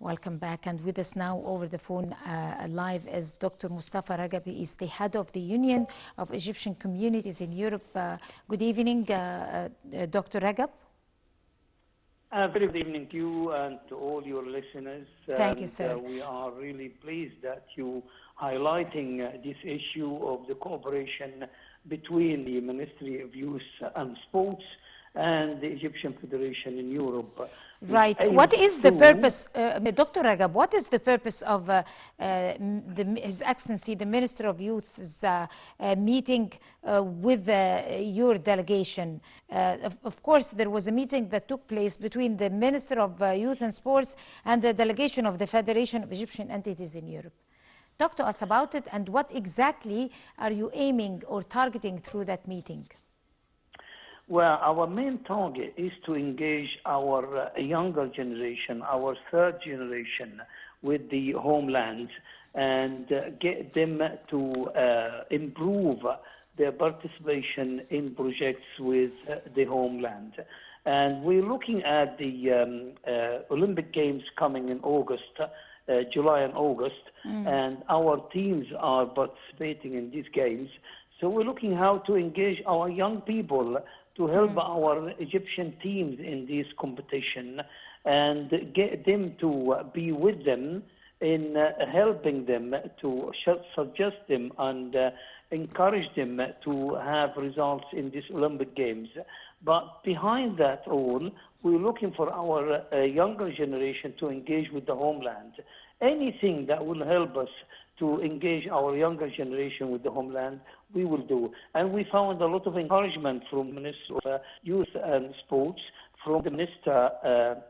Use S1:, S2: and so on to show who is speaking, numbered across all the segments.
S1: Welcome back. And with us now over the phone live is Dr. Mostafa Ragab. He is the head of the Union of Egyptian Communities in Europe. Good evening, Dr. Ragab.
S2: Very good evening to you and to all your listeners.
S1: Thank you, sir.
S2: We are really pleased that you highlighting this issue of the cooperation between the Ministry of Youth and Sports and the Egyptian Federation in Europe.
S1: Right. What is the purpose, Dr. Ragab, what is the purpose of His Excellency, the Minister of Youth's meeting with your delegation? Of course, there was a meeting that took place between the Minister of Youth and Sports and the delegation of the Federation of Egyptian Entities in Europe. Talk to us about it, and what exactly are you aiming or targeting through that meeting?
S2: Well, our main target is to engage our younger generation, our third generation, with the homeland and get them to improve their participation in projects with the homeland. And we're looking at the Olympic Games coming in August, July and August, and our teams are participating in these games. So we're looking how to engage our young people to help our Egyptian teams in this competition and get them to be with them in helping them to suggest them and encourage them to have results in these Olympic Games. But behind that all, we're looking for our younger generation to engage with the homeland. Anything that will help us to engage our younger generation with the homeland, we will do. And we found a lot of encouragement from the Minister of Youth and Sports, from the Minister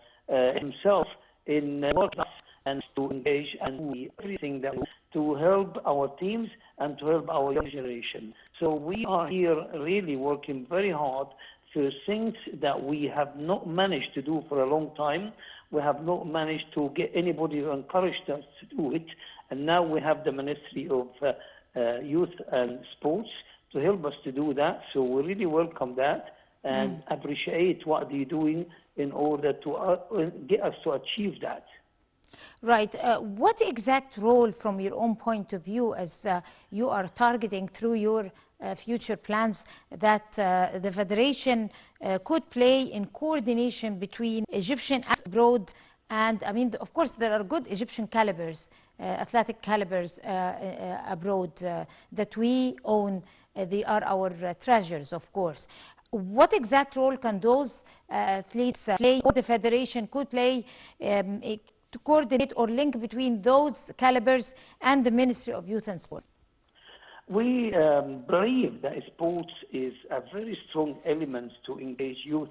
S2: himself in working and to engage and do everything that to help our teams and to help our young generation. So we are here really working very hard for things that we have not managed to do for a long time. We have not managed to get anybody to encourage us to do it. And now we have the Ministry of Youth and Sports to help us to do that. So we really welcome that and appreciate what they're doing in order to get us to achieve that.
S1: Right. What exact role, from your own point of view, as you are targeting through your future plans, that the Federation could play in coordination between Egyptian abroad? And I mean, of course, there are good Egyptian calibers, athletic calibers abroad that we own. They are our treasures, of course. What exact role can those athletes play, or the Federation could play to coordinate or link between those calibers and the Ministry of Youth and Sport?
S2: We believe that sports is a very strong element to engage youth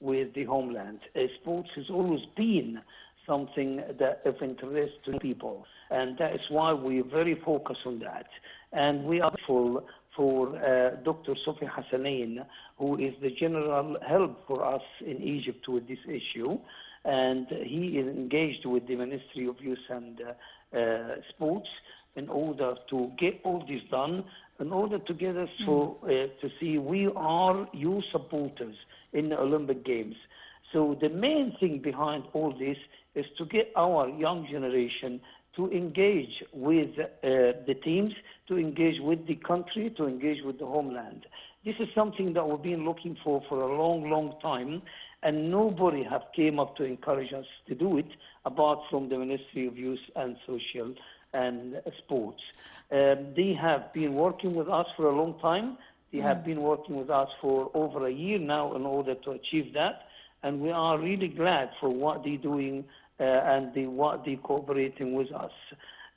S2: with the homeland. Sports has always been something that of interest to people, and that is why we're very focused on that. And we are grateful for Dr. Sophie Hassanain, who is the general help for us in Egypt with this issue, and he is engaged with the Ministry of Youth and Sports in order to get all this done, in order to get us to see we are youth supporters in the Olympic Games. So the main thing behind all this is to get our young generation to engage with the teams, to engage with the country, to engage with the homeland. This is something that we've been looking for a long, long time, and nobody have came up to encourage us to do it, apart from the Ministry of Youth and Social and Sports. They have been working with us for a long time. They have been working with us for over a year now in order to achieve that, and we are really glad for what they're doing and what they're cooperating with us.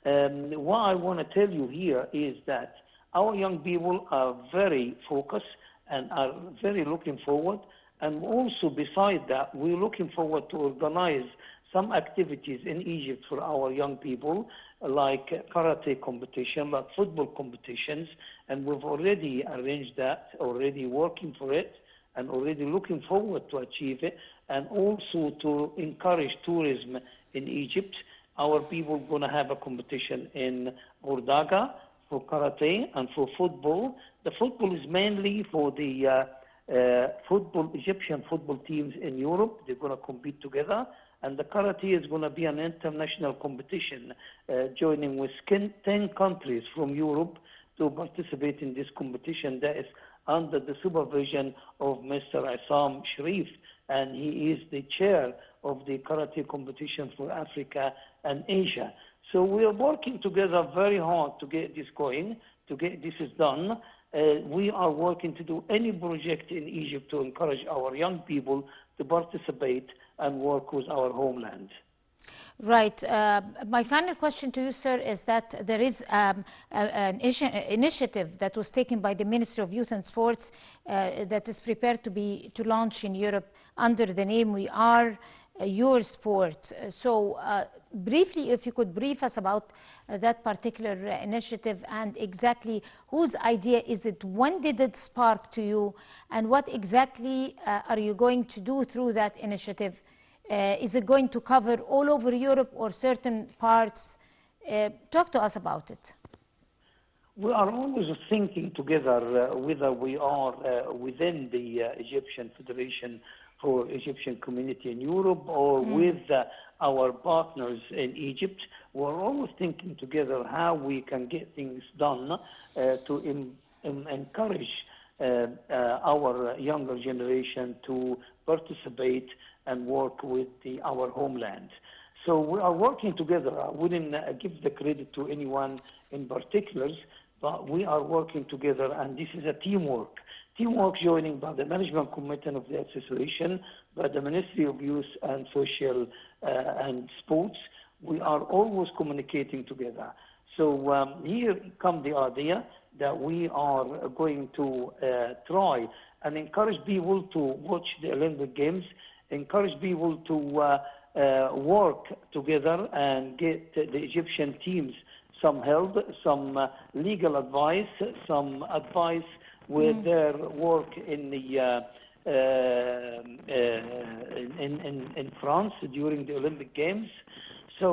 S2: What I want to tell you here is that our young people are very focused and are very looking forward, and also beside that, we're looking forward to organize some activities in Egypt for our young people, like karate competition, like football competitions, and we've already arranged that, already working for it, and already looking forward to achieve it, and also to encourage tourism in Egypt. Our people are going to have a competition in Ordaga for karate and for football. The football is mainly for the Egyptian football teams in Europe. They're going to compete together, And the karate is going to be an international competition, joining with 10 countries from Europe to participate in this competition that is under the supervision of Mr. Isam Sharif, and he is the chair of the karate competition for Africa and Asia. So we are working together very hard to get this going, to get this is done. We are working to do any project in Egypt to encourage our young people to participate and work with our homeland.
S1: Right. My final question to you, sir, is that there is an initiative that was taken by the Ministry of Youth and Sports that is prepared to launch in Europe under the name We Are Your Sport. So briefly, if you could brief us about that particular initiative and exactly whose idea is it, when did it spark to you, and what exactly are you going to do through that initiative? Is it going to cover all over Europe or certain parts? Talk to us about it.
S2: We are always thinking together whether we are within the Egyptian Federation for Egyptian Community in Europe or with our partners in Egypt. We're always thinking together how we can get things done to encourage our younger generation to participate and work with our homeland. So we are working together. I wouldn't give the credit to anyone in particulars, but we are working together, and this is a teamwork. Teamwork joining by the management committee of the association, by the Ministry of Youth and Social and Sports. We are always communicating together. So here comes the idea that we are going to try and encourage people to watch the Olympic Games, encourage people to work together and get the Egyptian teams some help, some legal advice, some advice with their work in the in France during the Olympic Games. So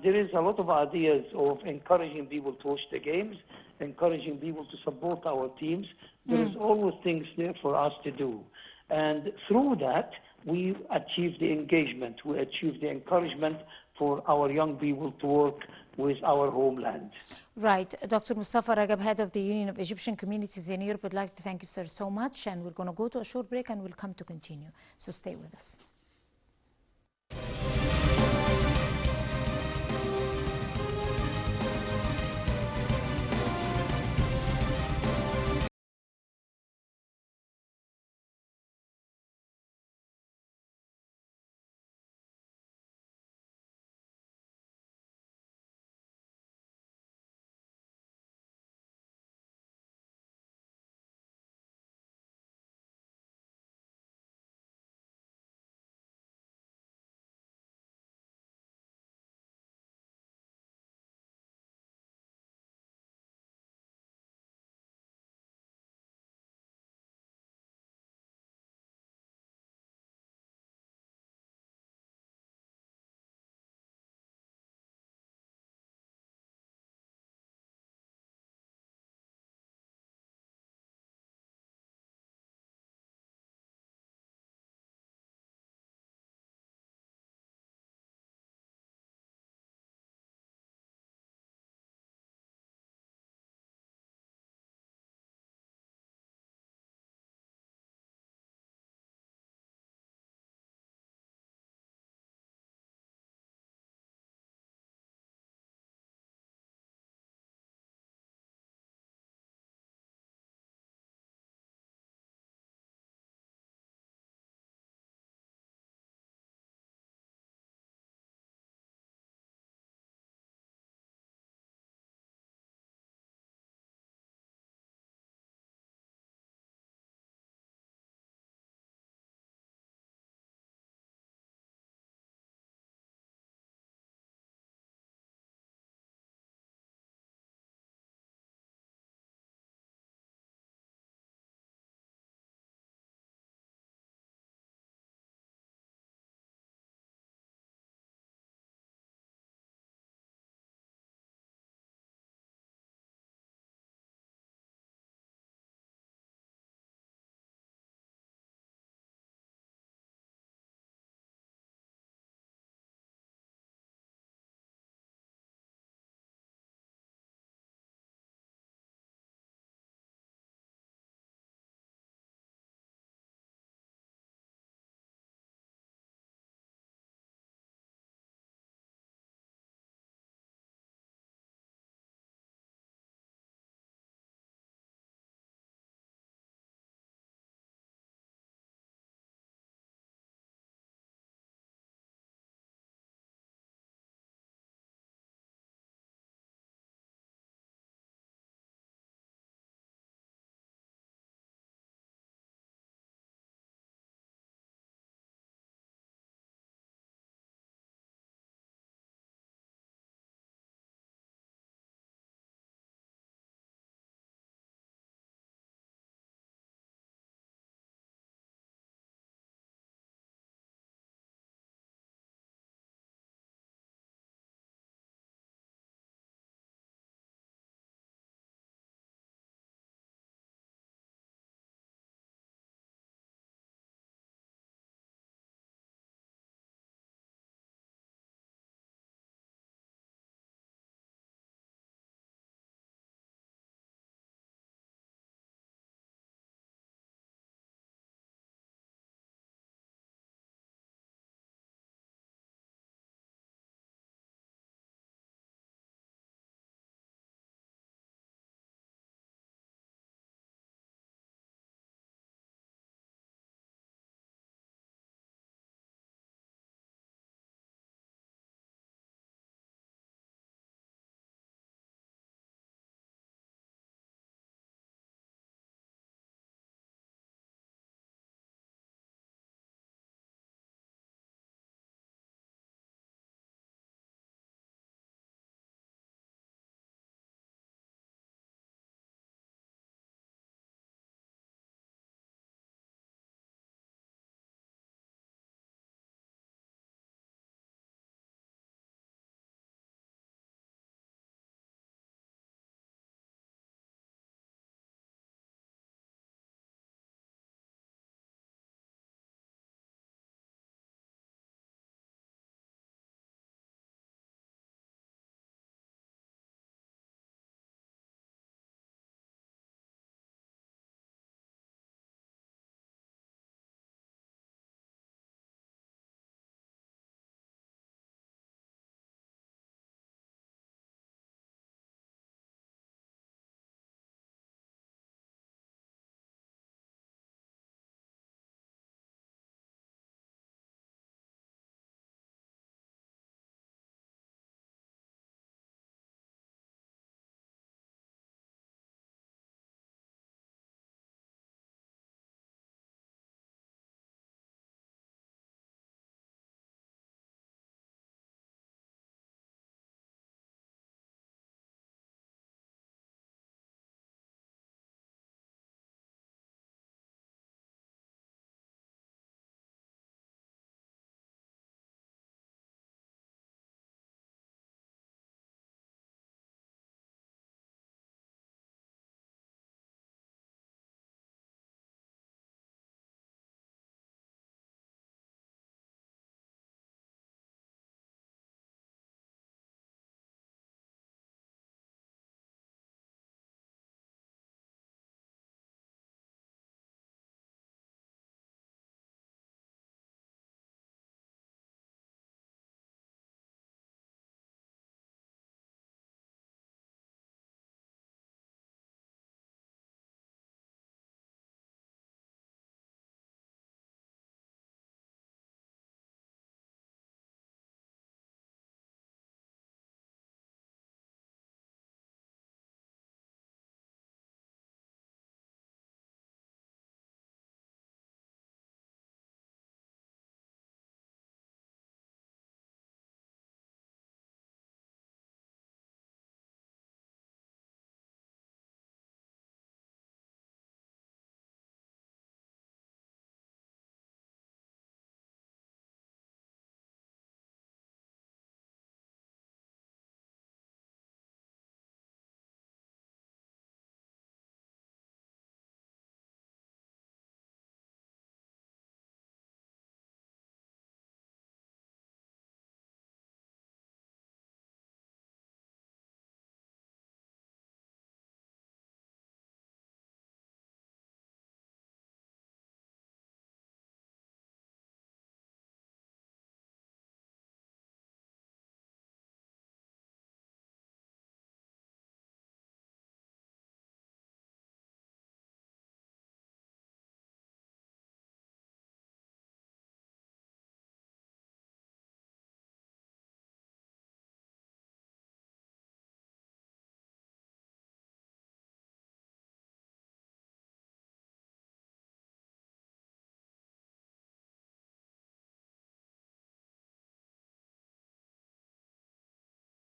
S2: there is a lot of ideas of encouraging people to watch the games, encouraging people to support our teams. There is always things there for us to do. And through that, we achieve the engagement, we achieve the encouragement for our young people to work with our homeland.
S1: Right. Dr. Mostafa Ragab, head of the Union of Egyptian Communities in Europe, would like to thank you, sir, so much. And we're going to go to a short break and we'll come to continue. So stay with us.